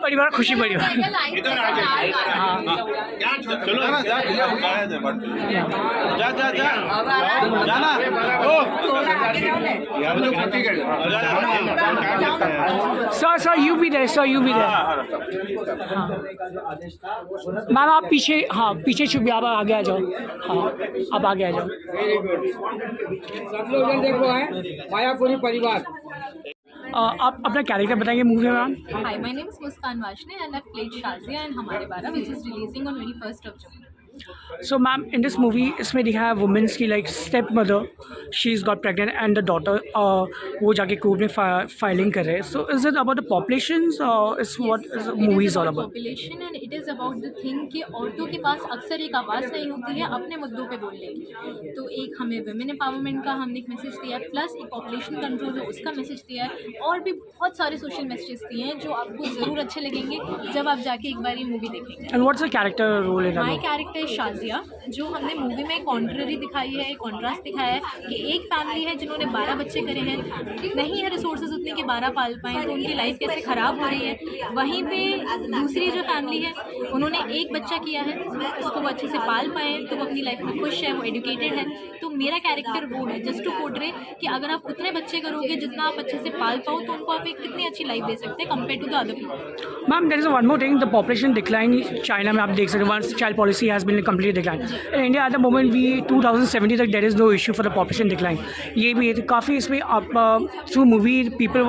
परिवार खुशी परिवार। हाँ चलो जा जा जा जाना सर यू भी दे सर, यू भी दे। मैम आप पीछे, हाँ पीछे छुपिए, आप आगे आ जाओ। हाँ आप आगे आ जाओ। सब लोग इधर देखो है मायापुरी परिवार। आप अपना कैरेक्टर बताएंगे मूवी में ma'am? Hi, my name is Muskan Vashne and I've played Shazia in Hamare Bara, which is releasing on 21st of June. So ma'am in this movie इसमें दिखाया है वुमेंस की like step mother, she is got pregnant and the daughter वो जाके court में filing कर रहे हैं। So is it about the populations और is what is movie is all about? Population and it is about the thing कि औरतों के पास अक्सर एक आवाज़ नहीं होती है अपने मुद्दों पे बोलने की। तो एक हमें वुमेन एम्पावरमेंट का हमने एक मैसेज दिया है, प्लस एक पॉपुलेशन कंट्रोल है उसका मैसेज दिया है, और भी बहुत सारे सोशल मैसेजेस दिए हैं जो आपको ज़रूर अच्छे लगेंगे जब आप जाके एक बार ये मूवी देखेंगे। And what's the character role in my character is Shazia, जो हमने मूवी में कॉन्ट्ररी दिखाई है, कॉन्ट्रास्ट दिखाया है कि एक फैमिली है जिन्होंने 12 बच्चे करे हैं, नहीं है रिसोर्सेज उतने के 12 पाल पाएँ, तो उनकी लाइफ कैसे ख़राब हो रही है। वहीं पे दूसरी जो फैमिली है उन्होंने एक बच्चा किया है, उसको वो अच्छे से पाल पाए तो वो अपनी लाइफ में खुश है, वो एजुकेटेड है। तो मेरा कैरेक्टर वो है जस्ट टू पोर्ट्रे कि अगर आप उतने बच्चे करोगे जितना आप अच्छे से पाल पाओ तो उनको आप एक कितनी अच्छी लाइफ दे सकते हैं compare to the other people. Ma'am there is one more thing, the population decline China में आप देख सकते हैं, once child policy has been completely decline in India at the moment we 2070 तक there is no issue for the population decline. ये भी है काफ़ी इसमें आप थ्रू मूवी पीपल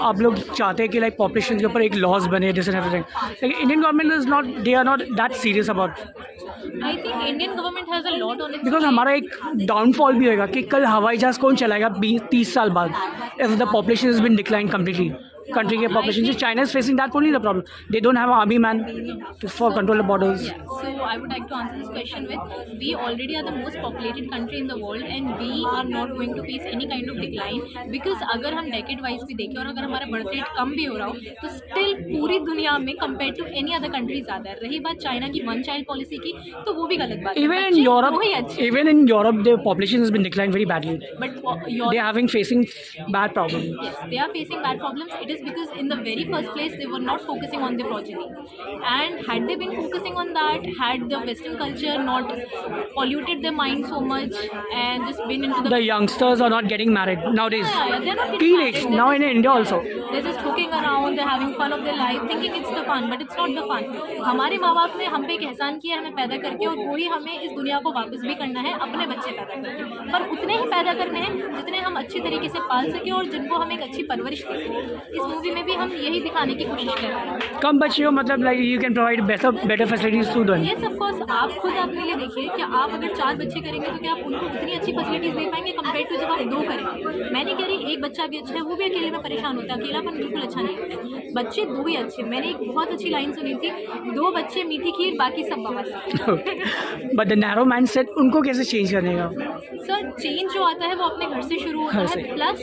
आप लोग चाहते हैं कि लाइक पॉपुलेशन के ऊपर एक लॉज बने this and everything, like Indian government is not, they are not that serious about. I think Indian government has a lot on its because हमारा एक डाउनफॉल भी होएगा कि कल हवाई जहाज़ कौन चलाएगा 20-30 साल बाद if the population is been decline completely. Country के population, China is facing that only the problem, they don't have army man for control the borders. So I would like to answer this question with, we already are the most populated country in the world and we are not going to face any kind of decline, because अगर हम decade wise भी देखें और अगर हमारा birth rate कम भी हो रहा हो तो स्टिल पूरी दुनिया में compare to any other country ज़्यादा है। रही बात चाइना की वन चाइल्ड पॉलिसी की तो वो भी गलत बात है। Even in Europe the population has been declined very badly, but they are having facing bad problems. yes, they are facing bad problems. It is because in the very first place they were not focusing on their progeny, and had they been focusing on that, had the Western culture not polluted their mind so much and just been into The youngsters are not getting married nowadays. yeah, they're not getting Teenage married. now in India also. They're just hooking around, they're having fun of their life, thinking it's the fun, but it's not the fun. हमारे माँ बाप ने हम पे एक एहसान किया हमें पैदा करके, और वही हमें इस दुनिया को वापस भी करना है अपने बच्चे पैदा करके, पर उतने ही पैदा करने हैं जितने हम अच्छी तरीके से पाल सके और जिनको हम एक अच्छी परवरिश दे सकें। इस मूवी में भी हम यही दिखाने की कोशिश कर रहे हैं। कम बच्चे हो मतलब like you can provide better facilities to them. Yes of course, आप खुद अपने लिए देखिए कि आप अगर 4 बच्चे करेंगे तो क्या आप उनको उतनी अच्छी फैसिलिटीज़ दे पाएंगे कंपेयर टू जब आप 2 करेंगे। मैं नहीं कह रही एक बच्चा भी अच्छा है, वो भी अकेले में परेशान होता है, अकेलापन बिल्कुल अच्छा नहीं होता। बच्चे 2 ही अच्छे। मैंने एक बहुत अच्छी लाइन सुनी थी, 2 बच्चे मीठी खीर बाकी सब बवासीर। बट द नैरो माइंडसेट उनको कैसे चेंज करने का? सर चेंज जो आता है वो अपने घर से शुरू होता है, प्लस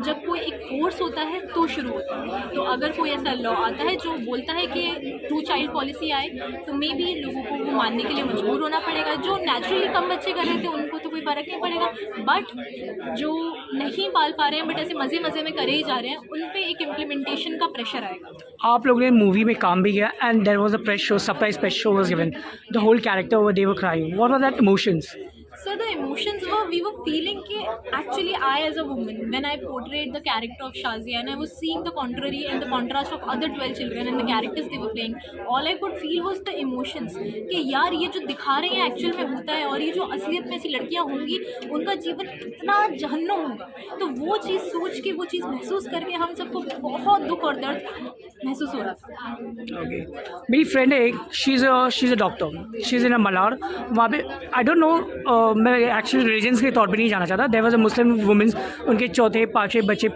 जब कोई एक फोर्स होता है तो शुरू होता है। तो अगर कोई ऐसा लॉ आता है जो बोलता है कि 2 चाइल्ड पॉलिसी आए तो मे बी लोगों को वो मानने के लिए मजबूर होना पड़ेगा। जो नेचुरली कम बच्चे कर रहे थे उनको तो कोई फ़र्क नहीं पड़ेगा, बट जो नहीं पाल पा रहे हैं बट ऐसे मज़े मज़े में करे ही जा रहे हैं उन पे एक इम्प्लीमेंटेशन का प्रेशर आएगा। आप लोगों ने मूवी में काम भी किया and there was a press show, surprise press show was given, the whole character they were crying, what were that emotions? So the emotions were, we were feeling कि actually I as a woman when I portrayed the character of Shazia and I was seeing the contrary and the contrast of other 12 children and the characters they were playing, all I could feel was the emotions कि यार ये जो दिखा रहे हैं actual में होता है और ये जो असलियत में ऐसी लड़कियां होंगी उनका जीवन कितना जहन्नुम होगा। तो वो चीज़ सोच के, वो चीज़ महसूस करके हम सबको बहुत दुख और दर्द महसूस हो रहा था। मेरी फ्रेंड है एक, she is a doctor, she is in a Malad, वहाँ पे आई डोंट नो मैं एक्चुअली रिलीजन्स के तौर पे नहीं जाना चाहता। There was a Muslim womens, उनके 4थे-5वें बच्चे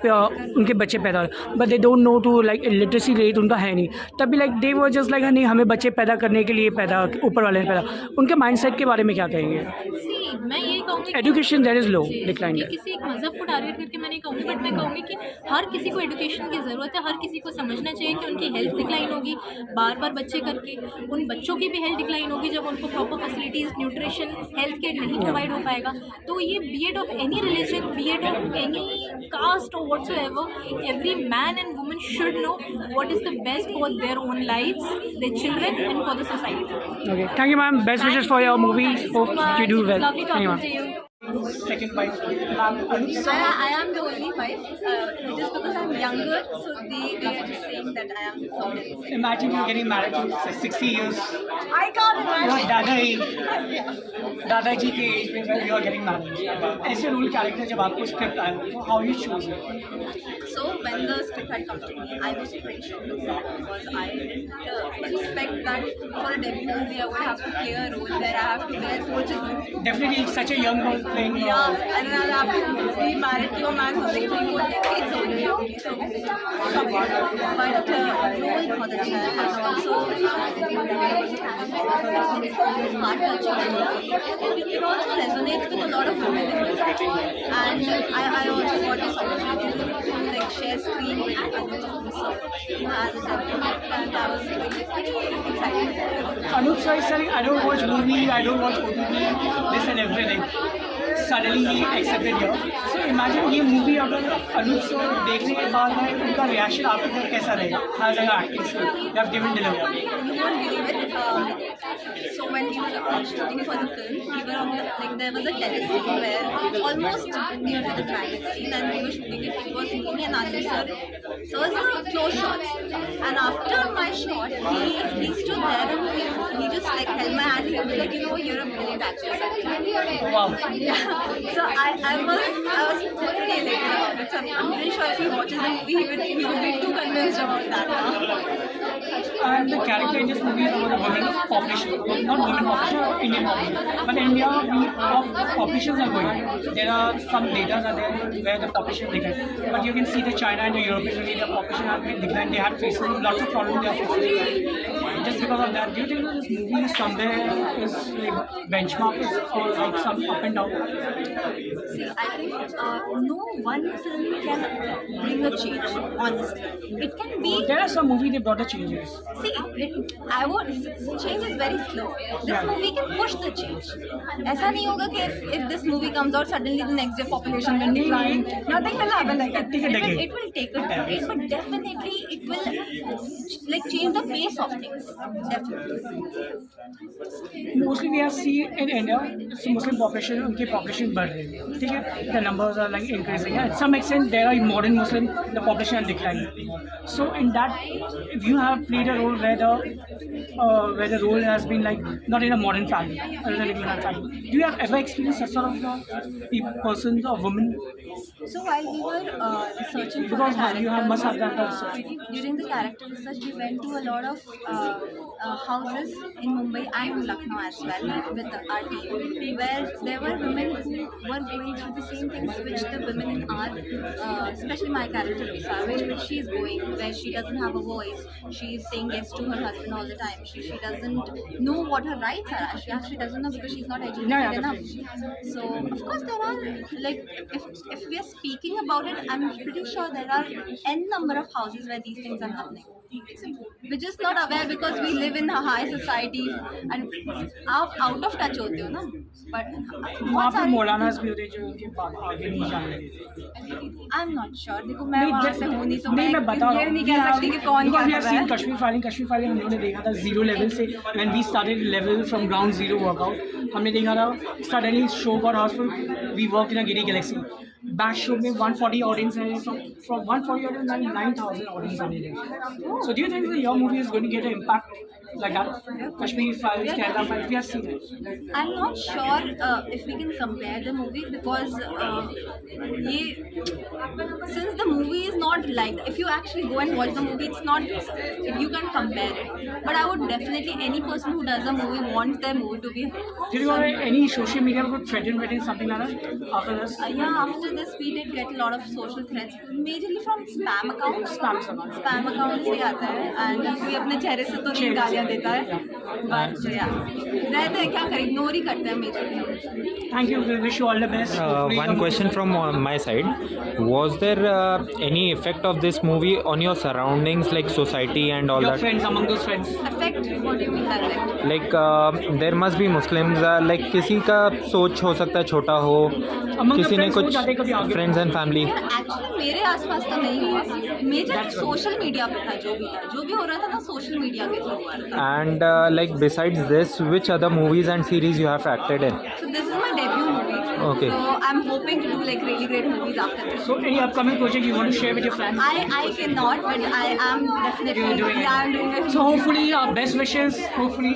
उनके बच्चे पैदा हुए, but they don't know to like literacy rate उनका है नहीं, तब भी like they were just like नहीं हमें बच्चे पैदा करने के लिए पैदा ऊपर वाले ने पैदा। उनके माइंडसेट के बारे में क्या कहेंगे? See, नहीं, मैं यही कहूँगी कि- Education there is low, ji, decline ये there. किसी एक मज़हब को टारगेट करके मैं नहीं कहूँगी, बट मैं कहूँगी कि हर किसी को एजुकेशन की ज़रूरत है। हर किसी को समझना चाहिए कि उनकी हेल्थ डिक्लाइन होगी बार बार बच्चे करके, उन बच्चों की भी हेल्थ डिक्लाइन होगी जब उनको proper facilities, nutrition, health care नहीं प्रोवाइड हो पाएगा। तो ये be it of any religion, be it of any caste और whatsoever, every man and woman should know what is the best for their own lives, their children, and for the society. Okay, thank you, ma'am. Best wishes for your movie. Hope you do well. Lovely Thank you, talking to ma'am. you. Second wife. Ma'am, I am the only wife. It is because I'm younger, so they are just saying that I am the third. imagine you getting married to 60 years. I can't imagine. दादाजी के as में when you are getting married. ऐसे role character जब आपको script आया तो how you choose it? So when the script had come to me, I was pretty shocked because I didn't expect that for a debut movie I would have to play a role where I have to wear 4 children. Definitely such a young role playing. Yeah, and then I'll have to be married to a man who's like 3-4 decades older. So, but the role बहुत अच्छा है and also it also resonates with a lot of women, and I also got this opportunity to like share screen with Anup, so and I was pretty excited. Anup Sir is saying, I don't watch movie, I don't watch OTT, this and everything. Suddenly he accepted here. So imagine ये movie अगर Anup Sir देखने के बाद है उनका reaction आपके ऊपर कैसा रहेगा? As an acting skill, you have given delivery. You won't believe it. So when we were shooting for the film, we were on the, like there was a terrace scene where almost near to the climax scene, and we were shooting it. It was me and Anil sir. So it was close shots, and after my shot, he stood there and he just like held my hand. He was like, you know, you're a brilliant actress. Wow. Yeah. So I was pretty elated about it. So I'm pretty sure if he watches the movie, he would be too convinced about that now. And the character in this movie is about a women population, not women population, Indian population. But in India, populations are going. There are some data are there where the population declined. But you can see the China and the European Union, the population has been declined. They had facing lots of problems they are facing. Just because of that, do you think that this movie is somewhere is like benchmark or like some up and down? See, I think no one film can bring a change, honestly. It can be, There are some movies they brought the changes. see, change is very slow. This movie can push the change. ऐसा नहीं होगा कि if this movie comes out, suddenly the next day population will decline. Nothing will happen like that. Take a decade. It will take a decade, but definitely it will like change the pace of things. Definitely. Mostly we have seen in India, Muslim population, उनकी population बढ़ रही है, ठीक है? The numbers are like increasing. At some extent, there are modern Muslim, the population are declining. So in that, if you have played a role where the role has been like not in a modern family, other than a family, do you have ever experienced such sort of persons or women? So while we were researching for Because the character, you must have done the research. during the character research, we went to a lot of houses in Mumbai and Lucknow as well with our team, where there were women who were going through the same things which the women in our, especially my character Rusa, which she is going, where she doesn't have a voice, she is saying yes to her husband all the time, she doesn't know what her rights are, she actually doesn't know because she's not educated enough. So of course there are, like, if we are speaking about it, I'm pretty sure there are n number of houses where these things are happening. We're just not aware because we live in a high society and आप out of touch होते हो ना. But वहाँ पे मौलानास भी होते हैं जो उनके बात आगे नहीं जाने. I'm not sure. देखो मैं वहाँ से हूँ नहीं तो मैं बता रहा ये हूँ नहीं कह सकती कि कौन क्या कर रहा है. कश्मीर फाइलिंग हम लोगों ने देखा था जीरो लेवल से when we started level from ground zero workout हमने देखा था suddenly show got houseful, we worked in a Giddy Galaxy. Bash show में 140 audience है, from 140 audience 9,000 audience है. So do you think that your movie is going to get an impact like that? Kashmir Files, Kerala Files, we have seen it. I'm not sure if we can compare the movie because since the movie is not like, if you actually go and watch the movie, it's not, you can't compare it. But I would definitely, any person who does a movie wants their movie to be. Did you have any social media would threaten something like that after this? Yeah, after this we did get a lot of social threats, majorly from spam accounts. Spam accounts. Spam accounts से आता है and कोई अपने चेहरे से तो नहीं गालियाँ कर देता है, बट रहते हैं क्या करें, इग्नोर ही करते हैं majorly. Thank you. We wish you all the best. Hopefully, One question from my side. Was there any effect of this movie on your surroundings, like society and all your that? friends, among those friends. Affect, what do you mean by affect? Like there must be Muslims. Like किसी का सोच हो सकता है छोटा हो, Among the किसी ने friends हो कुछ जाते कभी आगे। friends and family. एक्चुअली मेरे आसपास तो नहीं हुआ, मेजर सोशल मीडिया पे था, जो भी हो रहा था ना सोशल मीडिया के थ्रू हुआ था। And like besides this, which other movies and series you have acted in? So this is my debut movie. Okay. So I'm hoping to do like really great movies after this. So, any upcoming project you want to share with your fans? I cannot, but I am definitely You're doing it. Yeah, I'm doing it. So, hopefully, best wishes. Hopefully,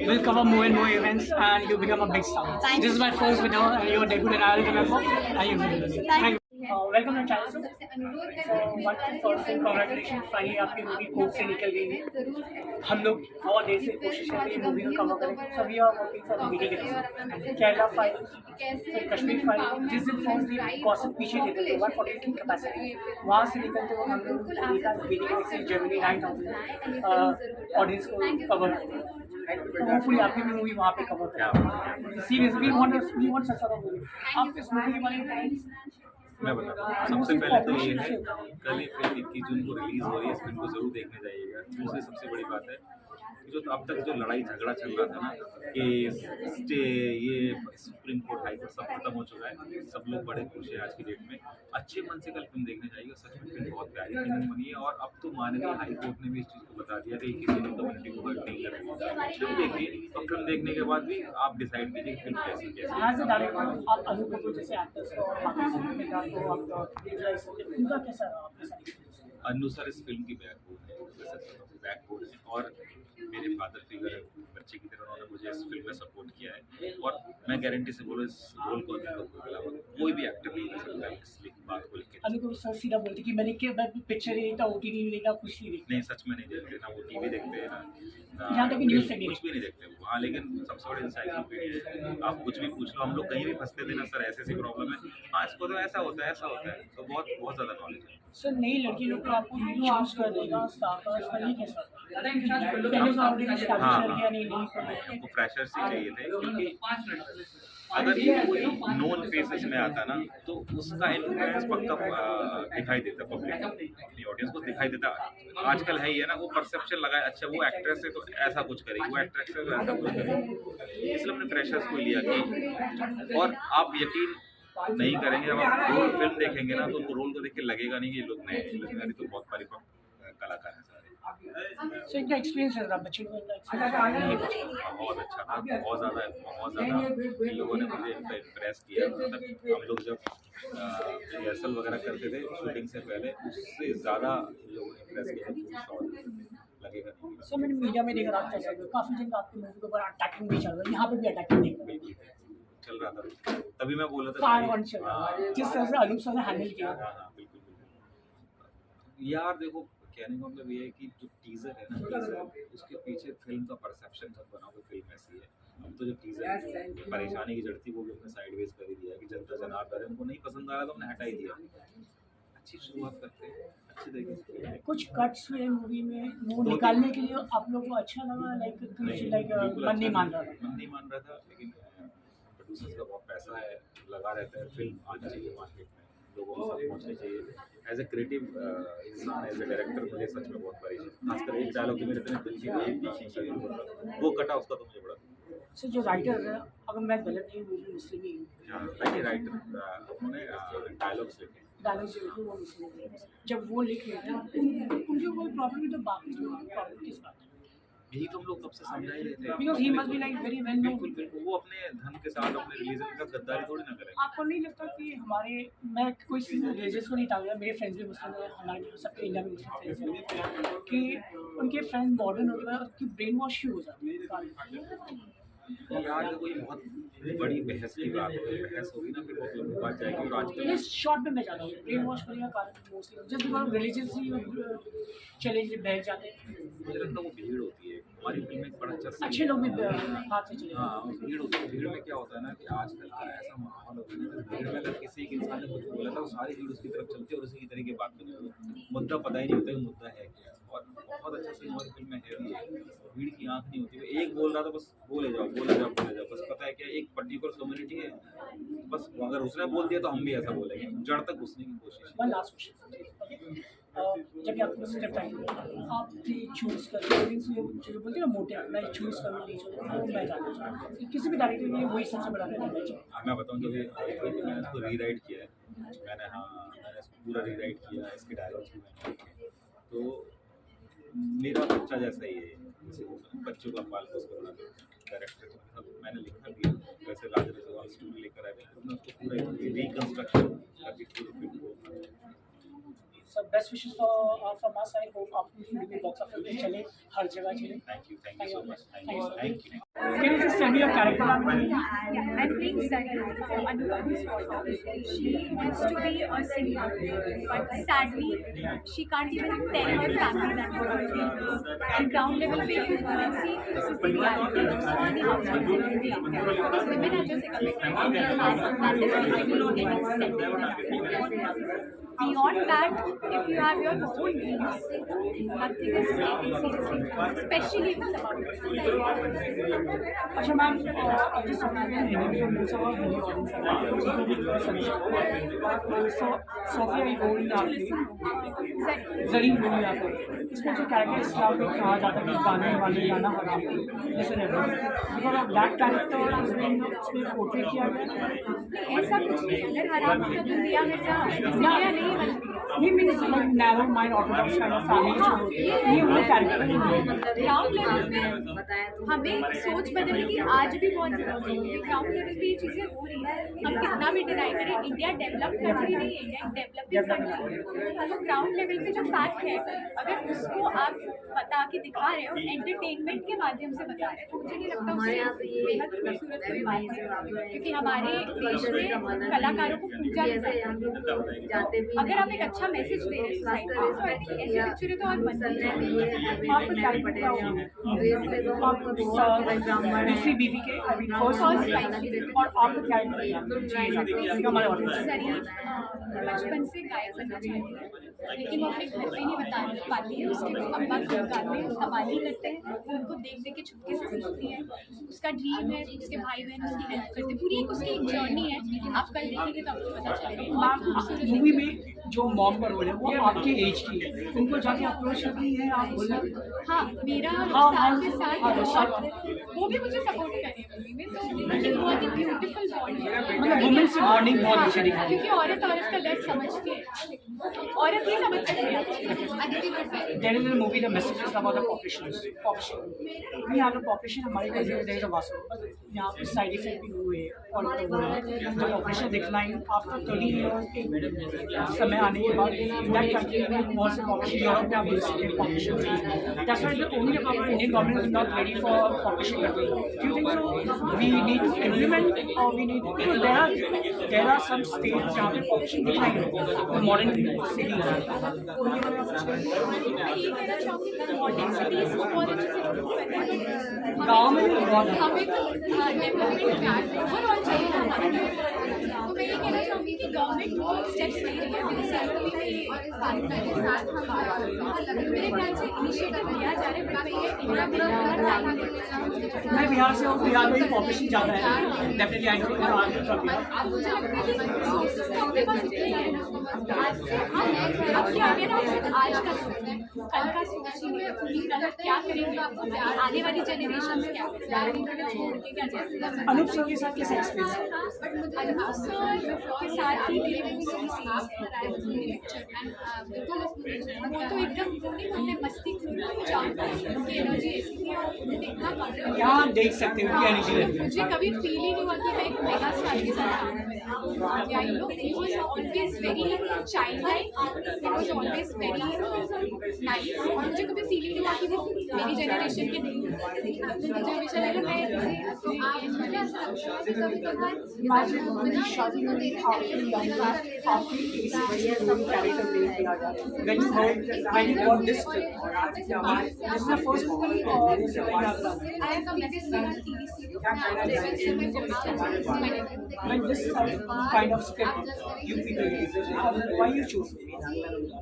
we'll cover more and more events, and you become a big star. Thank This you. is my first video, and your debut, and I'll remember. And you will. Thank you. Welcome to channel. So, one thing first, congratulations. Finally, आपकी movie court से निकल गई है। हम लोग बहुत देर से कोशिश कर रहे हैं मूवी को कवर करें। So we are working for the meeting Kerala file, फिर कश्मीर फाइल, जिस दिन फर्स्ट डे कॉन्सेप्ट पीछे थे 140 की कैपेसिटी, वहाँ से निकलते हुए हम लोग मीटिंग जर्मनी 9,000 ऑडियंस को कवर करते हैं। तो होपफुली आपकी भी मूवी वहाँ पे कवर करें। Seriously we want such a movie. आप इस मूवी के बारे में बताएं। मैं बता रहा हूँ, सबसे पहले तो ये है कल ही फिल्म 21 जून को रिलीज़ हो रही है, इस फिल्म को ज़रूर देखने जाइएगा। दूसरी सबसे बड़ी बात है जो अब तक जो लड़ाई झगड़ा चल रहा था ना कि स्टे ये सुप्रीम कोर्ट हाई कोर्ट सब खत्म हो चुका है, सब लोग बड़े खुश हैं आज की डेट में। अच्छे मन से कल फिल्म देखने जाइएगा, सच में फिल्म बहुत प्यारी फिल्म बनी है। और अब तो माननीय हाई कोर्ट ने भी इस चीज़ को बता दिया कि किसी ने कम्युनिटी को हर्ट नहीं करेगा। फिल्म देखिए और फिल्म देखने के बाद भी आप डिसाइड कीजिए कि फिल्म कैसी कैसी। आप अनु कपूर जैसे एक्टर्स को और उनका कैसा रहा? अन्नू सर इस फिल्म की बैकबोन है और मेरे फादर फिगर बच्चे की तरह उन्होंने मुझे इस फिल्म में सपोर्ट किया है। और मैं गारंटी से बोलूँ इस रोल को कोई भी एक्टर नहीं कर सकता इस बात को लेकर। अनु कपूर सर सीधा बोलते कि मैंने पिक्चर नहीं देखता, OTT नहीं देखता, कुछ नहीं देखता। नहीं, सच में नहीं देखते ना, वो टीवी देखते हैं ना यहाँ तक कि न्यूज़ से कुछ भी नहीं देखते वो। हाँ, लेकिन सबसे बड़ी इंसाइक्लोपीडिया है, आप कुछ भी पूछ लो। हम लोग कहीं भी फंसते थे ना सर, ऐसी प्रॉब्लम है, हाँ इसको तो ऐसा होता है, तो बहुत ज़्यादा नॉलेज है। सर नई लड़की लोग को आपको वीडियो आउट कर देगा स्टार का, इसका ये कैसा? हाँ, हमको फ्रेशर्स ही चाहिए थे, क्योंकि अगर ये कोई नॉन फेसेस में आता ना तो उसका इन्फ्लुएंस पक्का दिखाई देता, पब्लिक अपनी ऑडियंस को दिखाई देता। आजकल है ही है ना, वो परसेप्शन लगा है, अच्छा वो एक्ट्रेस है तो ऐसा कुछ करेगी, वो एक्ट्रेस है तो ऐसा कुछ करेगी। इसलिए हमने फ्रेशर्स को लिया कि, और आप यकीन नहीं करेंगे जब आप रोल फिल्म देखेंगे ना तो उनको रोल को देख के लगेगा नहीं कि ये लोग नए तो बहुत परिपक्व कलाकार हैं सारे। सो इनका एक्सपीरियंस है बच्चे को बहुत अच्छा था, बहुत ज़्यादा इन लोगों ने मुझे इम्प्रेस किया। मतलब हम लोग जब रिहर्सल वगैरह करते थे शूटिंग से पहले, उससे ज़्यादा इन लोगों ने इम्प्रेस किया, लगेगा नहीं। सो मैंने मीडिया में देखा था काफ़ी दिन आपकी मूवी के ऊपर अटैकिंग भी चल रहा है, यहाँ पे भी अटैकिंग देखा चल रहा था, तभी मैं बोला था चल रहा है जिस तरह से अनूप सर ने हैंडल किया। हाँ, बिल्कुल यार। देखो कहने का मतलब ये है कि जो टीज़र है ना, टीज़र उसके पीछे फिल्म का परसेप्शन सब बना हुआ फिल्म ऐसी है। अब तो जो टीज़र परेशानी की जड़ थी वो भी हमने साइडवेज कर ही दिया कि जनता जनार्दन है, उनको नहीं पसंद आ रहा तो हमने हटा ही दिया। अच्छी शुरुआत करते हैं, अच्छे तरीके से। कुछ कट्स हुए मूवी में, वो निकालने के लिए आप लोगों को अच्छा लगा? लाइक मन नहीं मान रहा था, लेकिन प्रोड्यूसर्स का बहुत पैसा है लगा रहता है, फिल्म आनी चाहिए मार्केट में, लोगों को सब पहुँचनी चाहिए। एज ए क्रिएटिव इंसान, एज ए डायरेक्टर मुझे सच में बहुत परेशान, खासकर एक डायलॉग जो मेरे इतने दिल की वो कटा, उसका तो मुझे बड़ा। सर जो राइटर है, अगर मैं गलत नहीं हूँ, मुस्लिम ही हूँ, राइटर उन्होंने डायलॉग्स लिखे वो मुस्लिम है। जब वो लिख रहे थे उनकी कोई प्रॉब्लम नहीं, तो बाकी प्रॉब्लम किस बात है? यही तो हम लोग कब से समझा ही रहे थे। Because he must be like very well known. बिल्कुल, वो अपने धर्म के साथ अपने रिलीजन का गद्दारी थोड़ी ना करें। आपको नहीं लगता कि हमारे, मैं कोई रिलीजियस को नहीं टाल रहा, मेरे फ्रेंड्स भी मुस्लिम हैं, हमारे सबके इंडिया में मुस्लिम फ्रेंड्स हैं, कि उनके फ्रेंड्स मॉडर्न हो गए, उसकी ब्रेन वॉश ही हो जाती है। यार कोई बहुत बड़ी बहस की बात है, बहस होगी ना फिर बहुत लंबी बात जाएगी। और आजकल इस शॉर्ट में मैं चाहता हूँ ब्रेन वॉश करने का कारण मोस्टली जस्ट बिकॉज रिलीजियसली चले बहक जाते हैं। मुझे लगता है वो भीड़ होती है, हमारी फिल्म में बड़ा अच्छा अच्छे लोग भी हाथ से चले। हाँ, भीड़ होती है। भीड़ में क्या होता है ना कि आजकल का ऐसा माहौल होता है ना, भीड़ में अगर किसी एक इंसान ने कुछ बोला था वो सारी भीड़ उसकी तरफ चलती है और उसी की तरह की बात करती है, मुद्दा पता ही नहीं होता कि मुद्दा है क्या। और बहुत अच्छा सीन हमारी फिल्म में है भी है। भीड़ की आंख नहीं होती, एक बोल रहा था बस बोले जाओ बोले जाओ बोले जाओ, बस पता है क्या एक पर्टिकुलर कम्युनिटी है, बस अगर उसने बोल दिया तो हम भी ऐसा बोलेंगे, जड़ तक घुसने की कोशिश। वन लास्ट क्वेश्चन, जब आपको स्क्रिप्ट आई आप चूज करते जो बोलते हैं ना मोटे मैं चूज करूँ नहीं चूज करूँ, मैं जानना चाहूँ किसी भी डायरेक्टर के लिए वही सबसे बड़ा है। मैं बताऊँ जो मैंने इसको रीराइट किया है, मैंने इसको पूरा रीराइट किया, इसके डायलॉग्स भी मैंने लिखे, तो मेरा बच्चा जैसा ही है, जैसे बच्चों का पाल पोस कर बना डायरेक्टर मैंने लिखा भी, वैसे राज रेजवाल स्टोरी लेकर आए थे, मैं उसको पूरा रिकन्स्ट्रक्शन करके पूरे फिल्म को। So best wishes from us. I hope आपकी फिल्म में बॉक्स ऑफिस में चले, हर जगह चले। Thank you so much. Thank you. Can you just tell me your character? Yeah, I'm playing Sari, Anupam's daughter. She wants to be a singer, but sadly, she can't even tell her family that what her dream is. At ground level, if you can see, this is the reality of all the households in India. Because women are just expected to be fast, that is basically getting set. Beyond that, if you have your own dreams, nothing is taken seriously, especially if it's about अच्छा ma'am, अब जिस समय में हिंदी में बहुत सारा Hindi audience Sophia ही बोल जरीन बोली जाता है, इसमें जो कैरेक्टर इस्लाम में कहा जाता है कि गाने वाले गाना हराम जैसे बिकॉज दैट कैरेक्टर उसमें पोर्ट्रेट किया गया। ऐसा कुछ नहीं, अगर हराम का तो दिया मिर्जा इंडिया नहीं बनती। नहीं means like narrow mind Orthodox kind of family, ये वो कैरेक्टर ग्राउंड लेवल पे हमें सोच बदलने की आज भी बहुत जरूरत है। ग्राउंड लेवल पे ये चीज़ें हो रही है, हम कितना भी डिनाई करें, इंडिया डेवलप्ड कंट्री नहीं है, इंडिया डेवलपिंग कंट्री है। तो ग्राउंड लेवल पे जो फैक्ट है, अगर उसको आप बता के दिखा रहे हो, एंटरटेनमेंट के माध्यम से बता रहे हो, तो मुझे नहीं लगता उससे बेहद खूबसूरत कोई बात है, क्योंकि हमारे देश में कलाकारों को पूजा जाते हैं। अगर आप एक अच्छा मैसेज दे रहे हैं तो आई थिंक ऐसी पिक्चरें तो और बनती हैं। दूसरी बीवी के फर्स्ट और आपको क्या हमारे ऑडियंस बचपन से गायक बनना चाहती है, लेकिन वो अपने घर पे नहीं बता पाती है। उसके अब्बा खुद गाते हैं, कमाली करते हैं, उनको देख देख के छुपके से सीखती है। उसका ड्रीम है, उसके भाई बहन उसकी हेल्प करते हैं, पूरी एक उसकी एक जर्नी है। आप कल देखेंगे तो आपको पता चलेगा। मूवी में जो मॉम का रोल है वो आपके एज की है, उनको जाके अप्रोच करनी है आप बोलना। हाँ, मेरा साथ के साथ वो भी मुझे सपोर्ट कर रही है मूवी में, तो बहुत ही ब्यूटीफुल बॉन्ड है, मतलब वुमेन से बॉन्डिंग बहुत अच्छी दिखा है, क्योंकि औरत औरत का दर्द समझती है, औरत ही समझ सकती है। There is a movie, the message is about the population. We have a population, हमारे घर में there is a vaso, but यहाँ पे साइड इफेक्ट भी हुए और जो population decline after 30 years एक समय आने के बाद that country में बहुत से population यूरोप में आप देख सकते हैं population fee. That's why the only our Indian government is not ready for population control. Do you think so? We need to implement or we need because there are some states जहाँ पे population decline है, the modern cities. मैं ये कहना चाहूँगी कि modern cities को बहुत अच्छे से डेवलप करना है। गाँव में भी बहुत हमें तो डेवलपमेंट प्लान ओवरऑल चाहिए हमारे लिए। तो मैं ये कहना चाहूँगी कि गवर्नमेंट वो स्टेप्स ले रही है, मेरे ख्याल से इनिशिएटिव लिया जा रहा है, बट मैं मैं बिहार से हूँ, बिहार में पॉपुलेशन ज़्यादा है, डेफिनेटली आई नो। मुझे लगता है कि रिसोर्सेज तो आपके पास इतने हैं ना, आज से आपकी आगे ना आज का सोचना है, कल का सोचिए पूरी कल क्या करेंगे, आने वाली जनरेशन में क्या करेंगे, छोड़ के क्या जाएगा। अनूप सर के साथ कैसा एक्सपीरियंस? अनूप सर के साथ ही मेरे मूवी की वो तो एकदम उन्होंने मस्ती जानता है, उनकी एनर्जी ऐसी थी, उन्हें देखना पड़ता है। यहाँ देख सकते हो क्या एनर्जी। मुझे कभी फील ही नहीं हुआ कि मैं एक मेगा स्टार के साथ काम कर रहा हूँ। Yeah you know he was always very childlike, he was always very nice. मुझे कभी फील ही नहीं हुआ कि वो मेरी जनरेशन के नहीं हैं। मुझे हमेशा लगा I have previously done TV series. When this kind of script you pick, why you choose?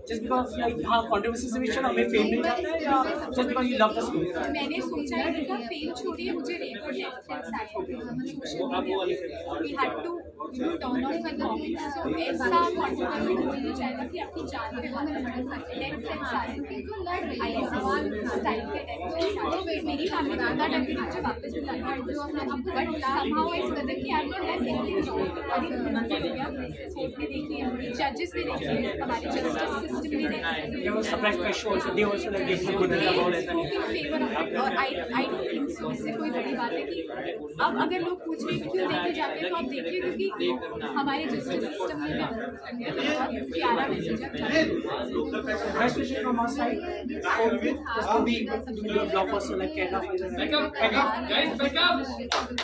Just because like हाँ controversy से भी चलो हमें फेम मिल जाता है या just because you love the story? मैंने सोचा है कि फेम छोड़िए मुझे रेप और डेथ सेंस आए we had to turn off the comments so ऐसा controversy होना चाहिए कि अपनी जान पे हाथ रखना डेथ सेंस आए आई सवाल स्टाइल के डेथ मेरी फैमिली का था डेथ मुझे वापस बुलाना but somehow I said that कि I'm not less anything court ने देखी है जजेस ने देखी है हमारे जस्टिस सिस्टम ने देखी है There was surprise press show also. They also like gave good about it. और आई डोंट थिंक सो इससे कोई बड़ी बात है कि अब अगर लोग पूछ रहे हैं कि क्यों देखे जाते हैं तो आप देखिए क्योंकि हमारे जस्टिस सिस्टम में बहुत प्यारा मैसेज है Best wishes from our side. Hope this will be blockbuster like Kerala. Back up, guys, back up.